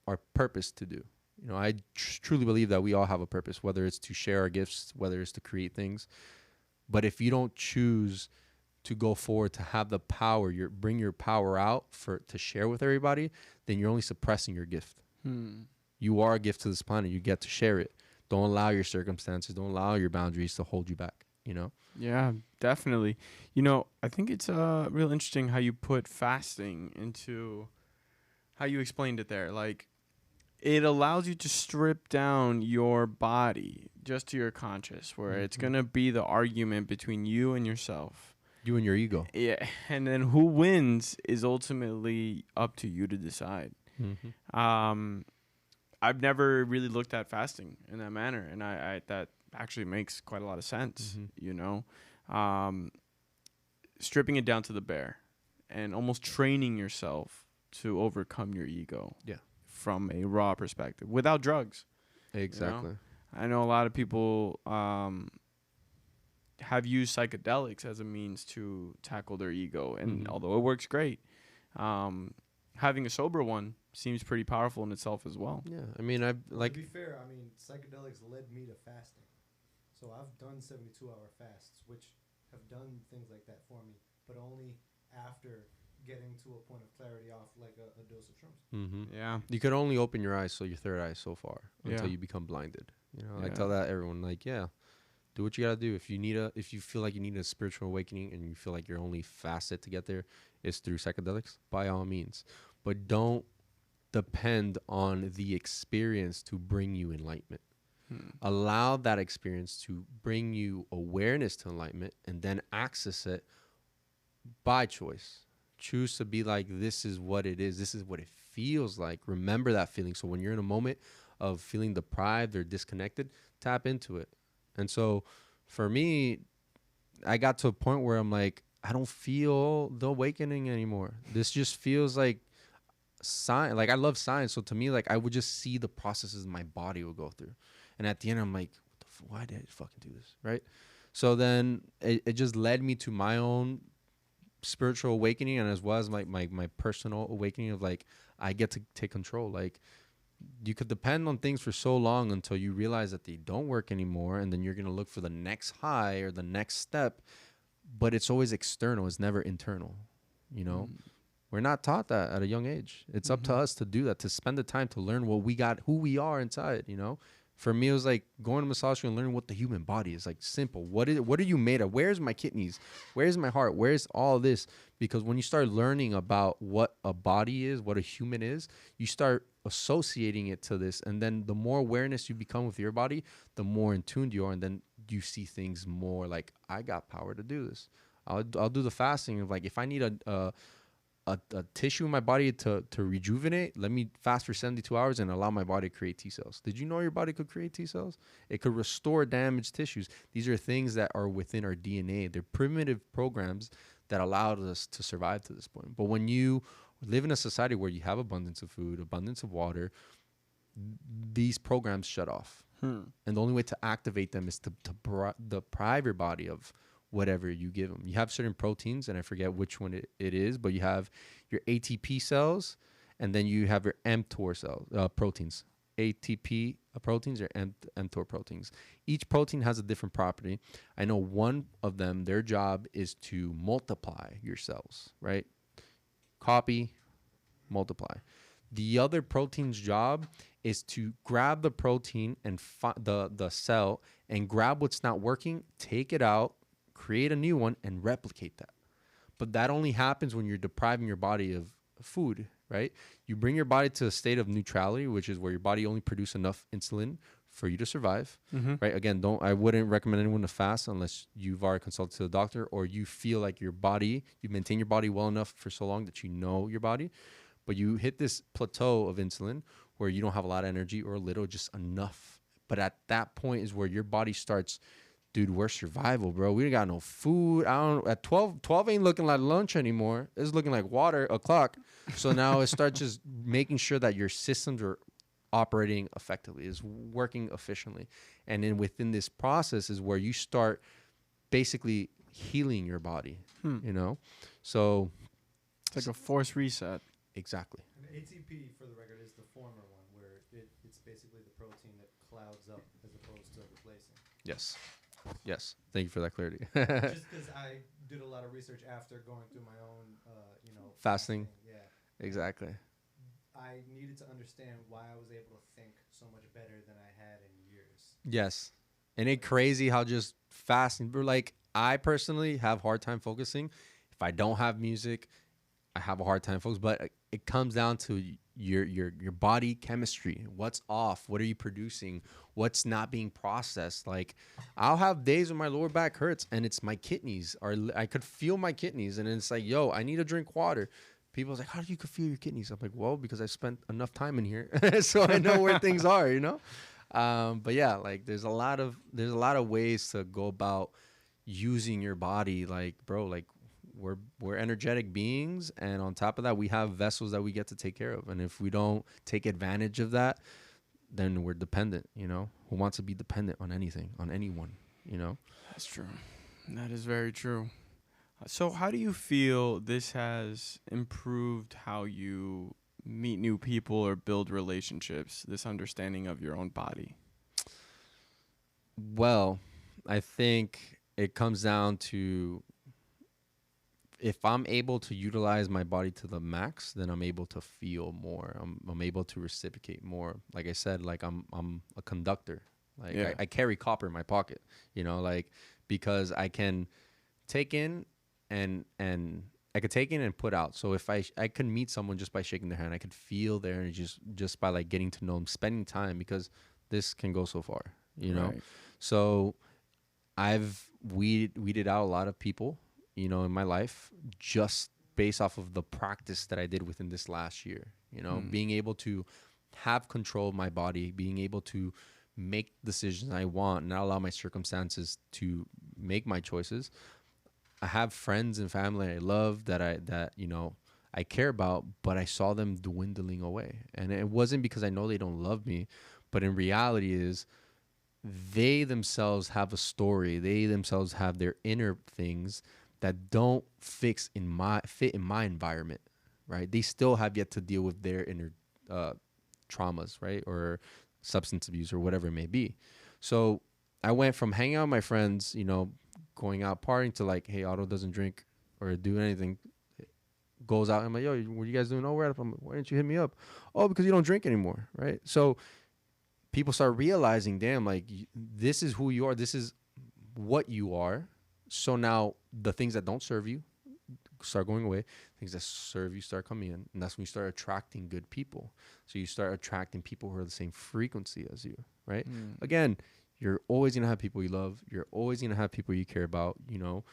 are purposed to do. You know, I truly believe that we all have a purpose, whether it's to share our gifts, whether it's to create things. But if you don't choose to go forward, to have the power, bring your power out to share with everybody, then you're only suppressing your gift. You are a gift to this planet. You get to share it. Don't allow your circumstances, don't allow your boundaries to hold you back. you know? Yeah, definitely. I think it's real interesting how you put fasting into how you explained it there. Like, it allows you to strip down your body just to your conscious, where it's going to be the argument between you and yourself. You and your ego. Yeah, and then who wins is ultimately up to you to decide. I've never really looked at fasting in that manner, and I that actually makes quite a lot of sense. Stripping it down to the bare, and almost training yourself to overcome your ego. Yeah. From a raw perspective, without drugs. Exactly. I know a lot of people have used psychedelics as a means to tackle their ego, and although it works great, having a sober one seems pretty powerful in itself as well. Yeah, I mean, to be fair, I mean, psychedelics led me to fasting, so I've done 72-hour fasts, which have done things like that for me, but only after getting to a point of clarity off like a dose of shrooms. Yeah, you could only open your eyes, so your third eye so far until Yeah. you become blinded. I Yeah. tell that everyone, like, do what you gotta do. If you feel like you need a spiritual awakening and you feel like your only facet to get there is through psychedelics, by all means, but don't depend on the experience to bring you enlightenment. Allow that experience to bring you awareness to enlightenment, and then access it by choice. Choose to be like, this is what it is. This is what it feels like. Remember that feeling. So when you're in a moment of feeling deprived or disconnected, tap into it. And so for me, I got to a point where I'm like, I don't feel the awakening anymore. This just feels like science. Like, I love science. So to me, like, I would just see the processes my body would go through. And at the end, I'm like, why did I fucking do this? Right? So then it just led me to my own spiritual awakening, and as well as my personal awakening of, like, I get to take control. Like, you could depend on things for so long until you realize that they don't work anymore, and then you're going to look for the next high or the next step, but it's always external. It's never internal. We're not taught that at a young age. It's up to us to do that, to spend the time to learn what we got, who we are inside. For me, it was like going to massage school and learning what the human body is. Like, simple. What are you made of? Where's my kidneys? Where's my heart? Where's all this? Because when you start learning about what a body is, what a human is, you start associating it to this. And then the more awareness you become with your body, the more in tune you are. And then you see things more like, I got power to do this. I'll do the fasting of, like, if I need a tissue in my body to rejuvenate, let me fast for 72 hours and allow my body to create T cells. Did you know your body could create T cells? It could restore damaged tissues. These are things that are within our DNA. They're primitive programs that allowed us to survive to this point. But when you live in a society where you have abundance of food, abundance of water, these programs shut off. And the only way to activate them is to deprive your body of whatever you give them. You have certain proteins, and I forget which one it is, but you have your ATP cells, and then you have your mTOR cells, proteins. ATP proteins or mTOR proteins. Each protein has a different property. I know one of them, their job is to multiply your cells, right? Copy, multiply. The other protein's job is to grab the protein and the cell and grab what's not working, take it out, create a new one, and replicate that. But that only happens when you're depriving your body of food, right? You bring your body to a state of neutrality, which is where your body only produces enough insulin for you to survive, right? Again, I wouldn't recommend anyone to fast unless you've already consulted a doctor or you feel like you maintain your body well enough for so long that you know your body. But you hit this plateau of insulin where you don't have a lot of energy or a little, just enough. But at that point is where your body starts, dude, we're survival, bro. We ain't got no food. At 12 ain't looking like lunch anymore. It's looking like water o'clock. So now it starts just making sure that your systems are operating effectively, is working efficiently. And then within this process is where you start basically healing your body, So it's like a forced reset. Exactly. And ATP, for the record, is the former one, where it's basically the protein that clouds up as opposed to replacing. Yes. Thank you for that clarity. Just because I did a lot of research after going through my own, fasting. Yeah. Exactly. I needed to understand why I was able to think so much better than I had in years. Yes. And it's crazy how just fasting. But like, I personally have hard time focusing. If I don't have music, I have a hard time focusing. But it comes down to your body chemistry. What's off? What are you producing? What's not being processed? Like, I'll have days when my lower back hurts and it's my kidneys, or I could feel my kidneys, and it's like, yo, I need to drink water. People's like, how do you could feel your kidneys? I'm like, well, because I spent enough time in here, so I know where things are, you know. But yeah, like there's a lot of ways to go about using your body. Like, bro, like we're energetic beings, and on top of that, we have vessels that we get to take care of. And if we don't take advantage of that, then we're dependent. You know, who wants to be dependent on anything, on anyone? You know, That's true. That is very true. So how do you feel this has improved how you meet new people or build relationships, this understanding of your own body? well, I think it comes down to, if I'm able to utilize my body to the max, then I'm able to feel more. I'm able to reciprocate more. Like I said, like I'm a conductor. Like Yeah. I carry copper in my pocket, you know, like, because I can take in and I could take in and put out. So if I could meet someone just by shaking their hand, I could feel their energy just by like getting to know them, spending time, because this can go so far, you know. Right. So I've weeded out a lot of people, you know, in my life, just based off of the practice that I did within this last year, you know, being able to have control of my body, being able to make decisions I want, not allow my circumstances to make my choices. I have friends and family I love that you know, I care about, but I saw them dwindling away. And it wasn't because I know they don't love me, but in reality is they themselves have a story. They themselves have their inner things that don't fit in my environment, right? They still have yet to deal with their inner traumas, right? Or substance abuse or whatever it may be. So I went from hanging out with my friends, you know, going out partying, to like, hey, Otto doesn't drink or do anything. Goes out and I'm like, yo, what are you guys doing? Oh, where? Why didn't you hit me up? Oh, because you don't drink anymore, right? So people start realizing, damn, like, this is who you are. This is what you are. So now the things that don't serve you start going away. Things that serve you start coming in. And that's when you start attracting good people. So you start attracting people who are the same frequency as you, right? Again, you're always going to have people you love. You're always going to have people you care about, you know.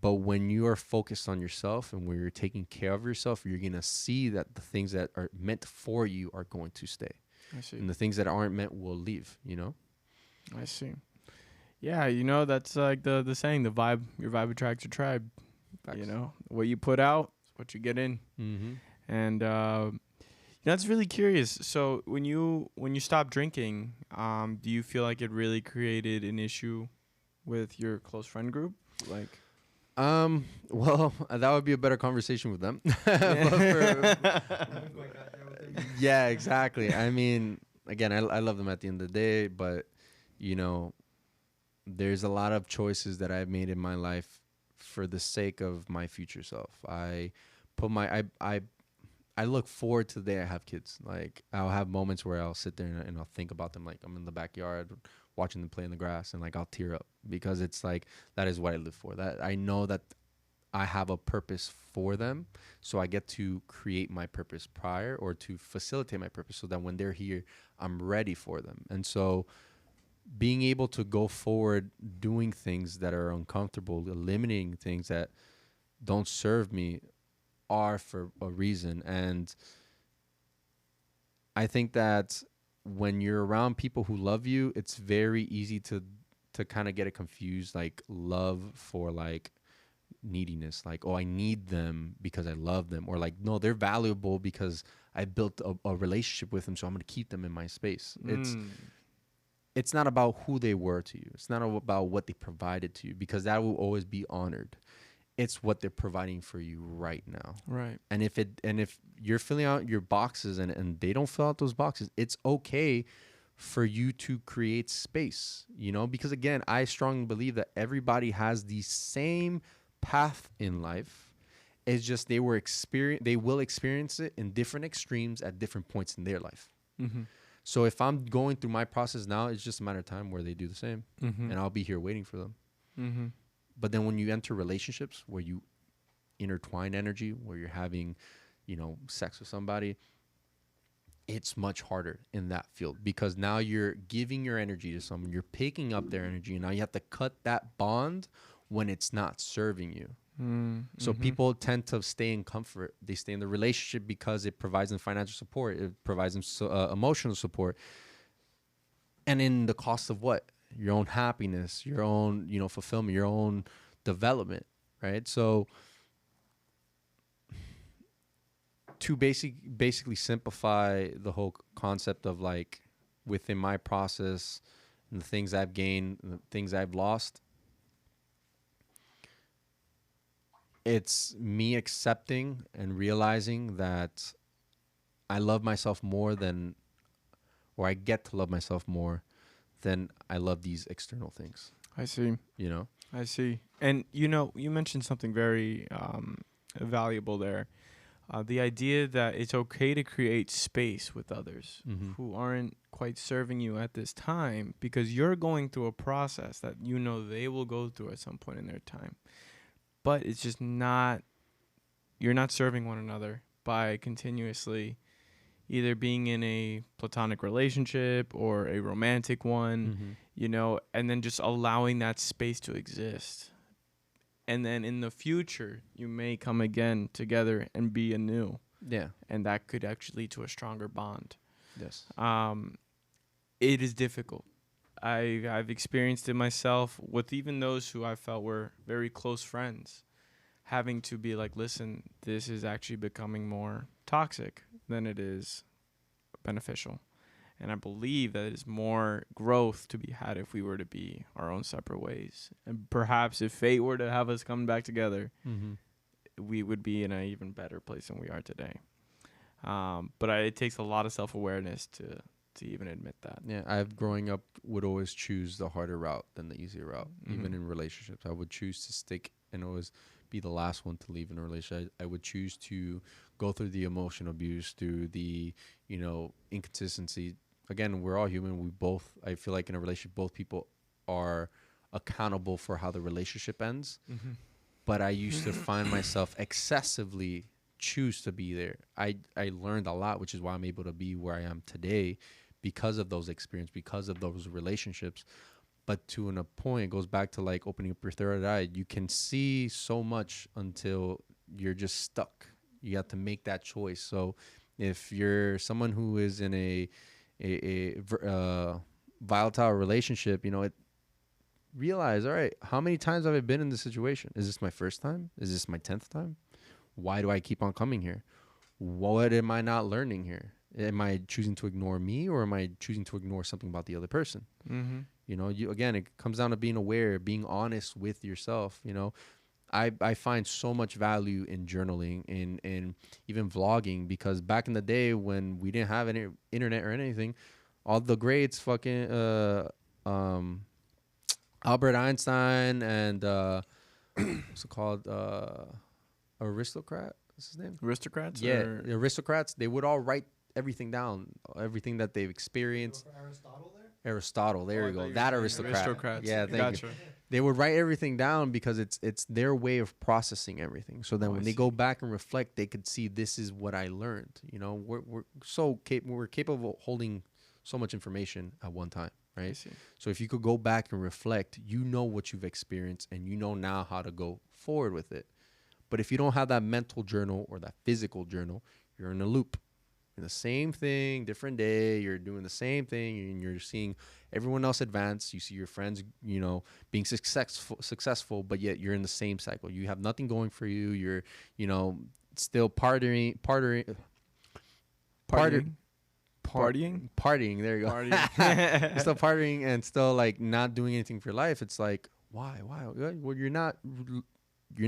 But when you are focused on yourself and when you're taking care of yourself, you're going to see that the things that are meant for you are going to stay. I see. And the things that aren't meant will leave, you know? I see. Yeah, you know, that's like the saying, your vibe attracts your tribe. Facts. You know, what you put out is what you get in. Mm-hmm. And you know, that's really curious. So when you stopped drinking, do you feel like it really created an issue with your close friend group? Like, Well, that would be a better conversation with them. Yeah, exactly. I mean, again, I love them at the end of the day, but you know, there's a lot of choices that I've made in my life for the sake of my future self. I look forward to the day I have kids. Like, I'll have moments where I'll sit there and I'll think about them. Like, I'm in the backyard watching them play in the grass, and like I'll tear up, because it's like, that is what I live for. That I know that I have a purpose for them, so I get to create my purpose prior, or to facilitate my purpose, so that when they're here, I'm ready for them. And so being able to go forward doing things that are uncomfortable, eliminating things that don't serve me, are for a reason. And I think that when you're around people who love you, it's very easy to kind of get it confused, like love for like neediness, like, oh, I need them because I love them, or like, no, they're valuable because I built a relationship with them, so I'm going to keep them in my space. It's not about who they were to you. It's not about what they provided to you, because that will always be honored. It's what they're providing for you right now. right. And if you're filling out your boxes and they don't fill out those boxes, it's okay for you to create space, you know, because again, I strongly believe that everybody has the same path in life. It's just they will experience it in different extremes at different points in their life. Mm-hmm. So if I'm going through my process now, it's just a matter of time where they do the same, Mm-hmm. and I'll be here waiting for them. Mm-hmm. But then when you enter relationships where you intertwine energy, where you're having, sex with somebody, it's much harder in that field, because now you're giving your energy to someone, you're picking up their energy, and now you have to cut that bond when it's not serving you. Mm-hmm. So people tend to stay in comfort. They stay in the relationship because it provides them financial support. It provides them emotional support. And in the cost of what? Your own happiness, your own, fulfillment, your own development, right? So to basically simplify the whole concept of like within my process and the things I've gained and the things I've lost, it's me accepting and realizing that I love myself more than, or I get to love myself more than I love these external things. I see. I see. And, you mentioned something very valuable there. The idea that it's okay to create space with others who aren't quite serving you at this time, because you're going through a process that they will go through at some point in their time. But it's just you're not serving one another by continuously either being in a platonic relationship or a romantic one, and then just allowing that space to exist. And then in the future, you may come again together and be anew. Yeah. And that could actually lead to a stronger bond. Yes. It is difficult. I've experienced it myself with even those who I felt were very close friends, having to be like, listen, this is actually becoming more toxic than it is beneficial. And I believe that it is more growth to be had if we were to be our own separate ways. And perhaps if fate were to have us come back together, we would be in an even better place than we are today. But it takes a lot of self-awareness to even admit that. Yeah, I've growing up would always choose the harder route than the easier route, even in relationships. I would choose to stick and always be the last one to leave in a relationship. I would choose to go through the emotional abuse, through the, inconsistency. Again, we're all human. I feel like in a relationship, both people are accountable for how the relationship ends. But I used to find myself excessively choose to be there. I learned a lot, which is why I'm able to be where I am today, because of those experiences, because of those relationships. But to a point, it goes back to like opening up your third eye. You can see so much until you're just stuck. You have to make that choice. So if you're someone who is in a volatile relationship, realize, all right, how many times have I been in this situation? Is this my first time? Is this my 10th time? Why do I keep on coming here? What am I not learning here? Am I choosing to ignore me, or am I choosing to ignore something about the other person? Again, it comes down to being aware, being honest with yourself. I find so much value in journaling and even vlogging, because back in the day when we didn't have any internet or anything, all the greats, fucking Albert Einstein and what's it called, aristocrat? What's his name? Aristocrats? Yeah, the aristocrats. They would all write everything down, everything that they've experienced. Aristotle there? Aristotle, there you go. That aristocrat. Aristocrats. Yeah, thank you. They would write everything down because it's their way of processing everything. So then when they go back and reflect, they could see, this is what I learned. We're capable of holding so much information at one time, right? So if you could go back and reflect, what you've experienced, and now how to go forward with it. But if you don't have that mental journal or that physical journal, you're in a loop. In the same thing, different day, you're doing the same thing, and you're seeing everyone else advance. You see your friends, being successful, but yet you're in the same cycle. You have nothing going for you. You're, still partying. There you go. You're still partying and still like not doing anything for your life. It's like, why? Well, you're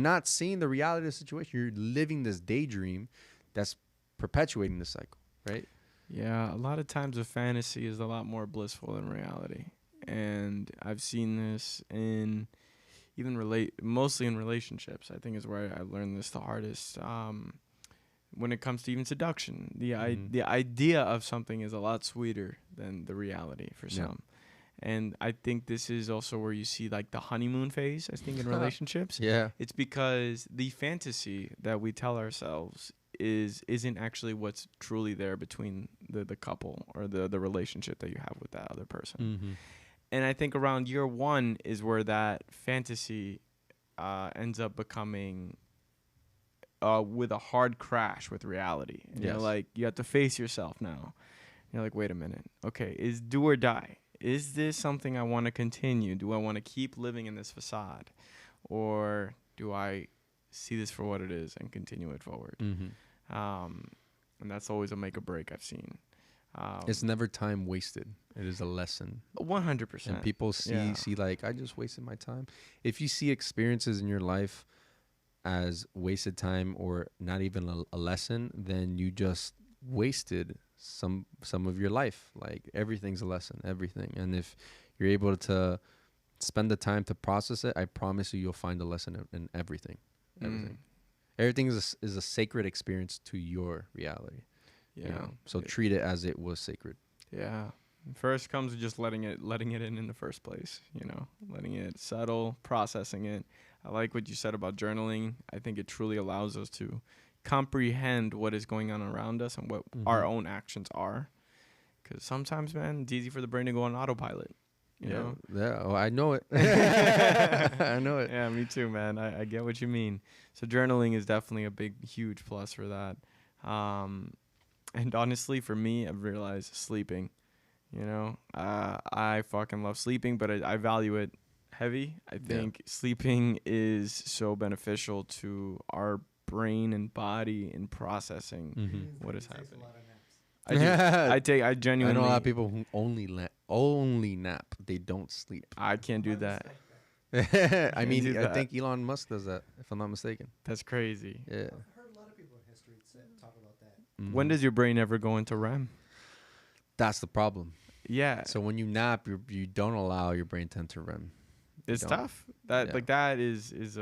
not seeing the reality of the situation. You're living this daydream that's perpetuating the cycle, right? Yeah, a lot of times a fantasy is a lot more blissful than reality. And I've seen this in mostly in relationships. I think is where I learned this the hardest. When it comes to even seduction, the idea of something is a lot sweeter than the reality for some. And I think this is also where you see like the honeymoon phase, I think, in relationships. Yeah. It's because the fantasy that we tell ourselves isn't actually what's truly there between the couple or the relationship that you have with that other person. Mm-hmm. And I think around year one is where that fantasy ends up becoming with a hard crash with reality. And you're Yes. like, you have to face yourself now. You're like, wait a minute. Okay, is do or die. Is this something I want to continue? Do I want to keep living in this facade? Or do I see this for what it is and continue it forward? Mm-hmm. And that's always a make or break I've seen. It's never time wasted. It is a lesson. 100%. And people see like, I just wasted my time. If you see experiences in your life as wasted time or not even a lesson, then you just wasted some of your life. Like everything's a lesson, everything. And if you're able to spend the time to process it, I promise you'll find a lesson in everything. Everything is a sacred experience to your reality. Yeah. You know? So treat it as it was sacred. Yeah. First comes just letting it in the first place, you know, letting it settle, processing it. I like what you said about journaling. I think it truly allows us to comprehend what is going on around us and what our own actions are. Because sometimes, man, it's easy for the brain to go on autopilot. You know? Yeah. Oh, I know it. I know it. Yeah, me too, man. I get what you mean. So journaling is definitely a big, huge plus for that. And honestly, for me, I've realized sleeping. You know, I fucking love sleeping, but I value it heavy. I think sleeping is so beneficial to our brain and body in processing what is happening. I genuinely. I know a lot of people who only nap. They don't sleep. I can't do that. I mean, I think Elon Musk does that, if I'm not mistaken. That's crazy. Yeah. I've heard a lot of people in history talk about that. When does your brain ever go into REM? That's the problem. Yeah. So when you nap, you don't allow your brain to enter REM. It's tough. That is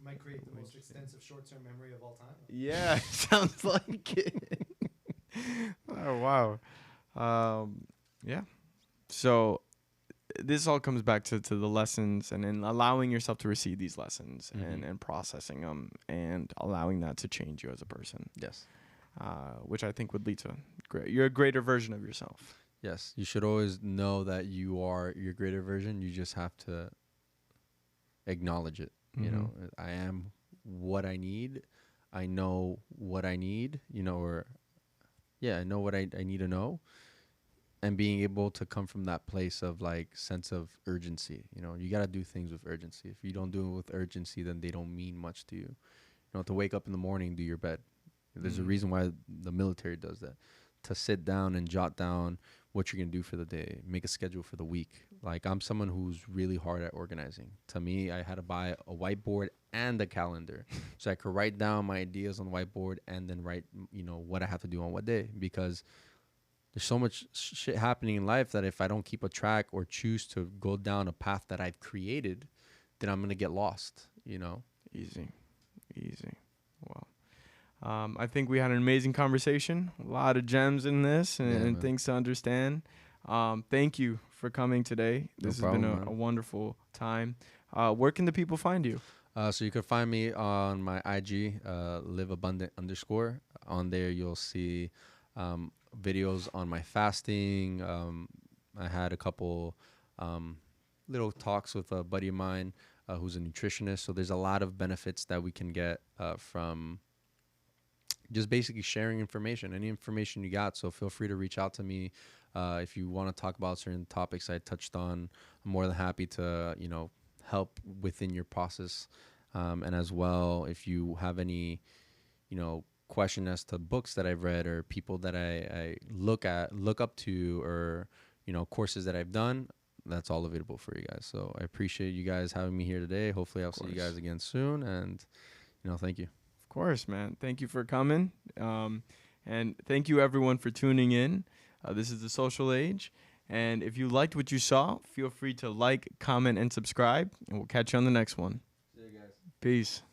Might create the most extensive short-term memory of all time. Yeah, sounds like it. Oh wow. Yeah. So this all comes back to the lessons and then allowing yourself to receive these lessons and processing them and allowing that to change you as a person. Yes. Which I think would lead to you're a greater version of yourself. Yes. You should always know that you are your greater version. You just have to acknowledge it. You know, I am what I need. I know what I need, you know, I know what I need to know. And being able to come from that place of like sense of urgency, you know, you got to do things with urgency. If you don't do it with urgency, then they don't mean much to you. You know, to wake up in the morning, do your bed. There's a reason why the military does that. To sit down and jot down what you're going to do for the day, make a schedule for the week. Like I'm someone who's really hard at organizing. To me, I had to buy a whiteboard and a calendar so I could write down my ideas on the whiteboard and then write, you know, what I have to do on what day, because there's so much shit happening in life that if I don't keep a track or choose to go down a path that I've created, then I'm going to get lost, you know? Easy. Wow. I think we had an amazing conversation. A lot of gems in this and things to understand. Thank you for coming today. This has been a wonderful time. Where can the people find you? So you can find me on my IG, liveabundant_. On there, you'll see videos on my fasting. I had a couple little talks with a buddy of mine who's a nutritionist. So there's a lot of benefits that we can get from just basically sharing information, any information you got. So feel free to reach out to me if you want to talk about certain topics I touched on. I'm more than happy to, you know, help within your process. And as well, if you have any, you know, question as to books that I've read or people that I look up to, or, you know, courses that I've done, that's all available for you guys. So I appreciate you guys having me here today. Hopefully I'll see you guys again soon. And, you know, thank you. Of course, man. Thank you for coming. And thank you everyone for tuning in. This is The Social Age. And if you liked what you saw, feel free to like, comment, and subscribe. And we'll catch you on the next one. See you guys. Peace.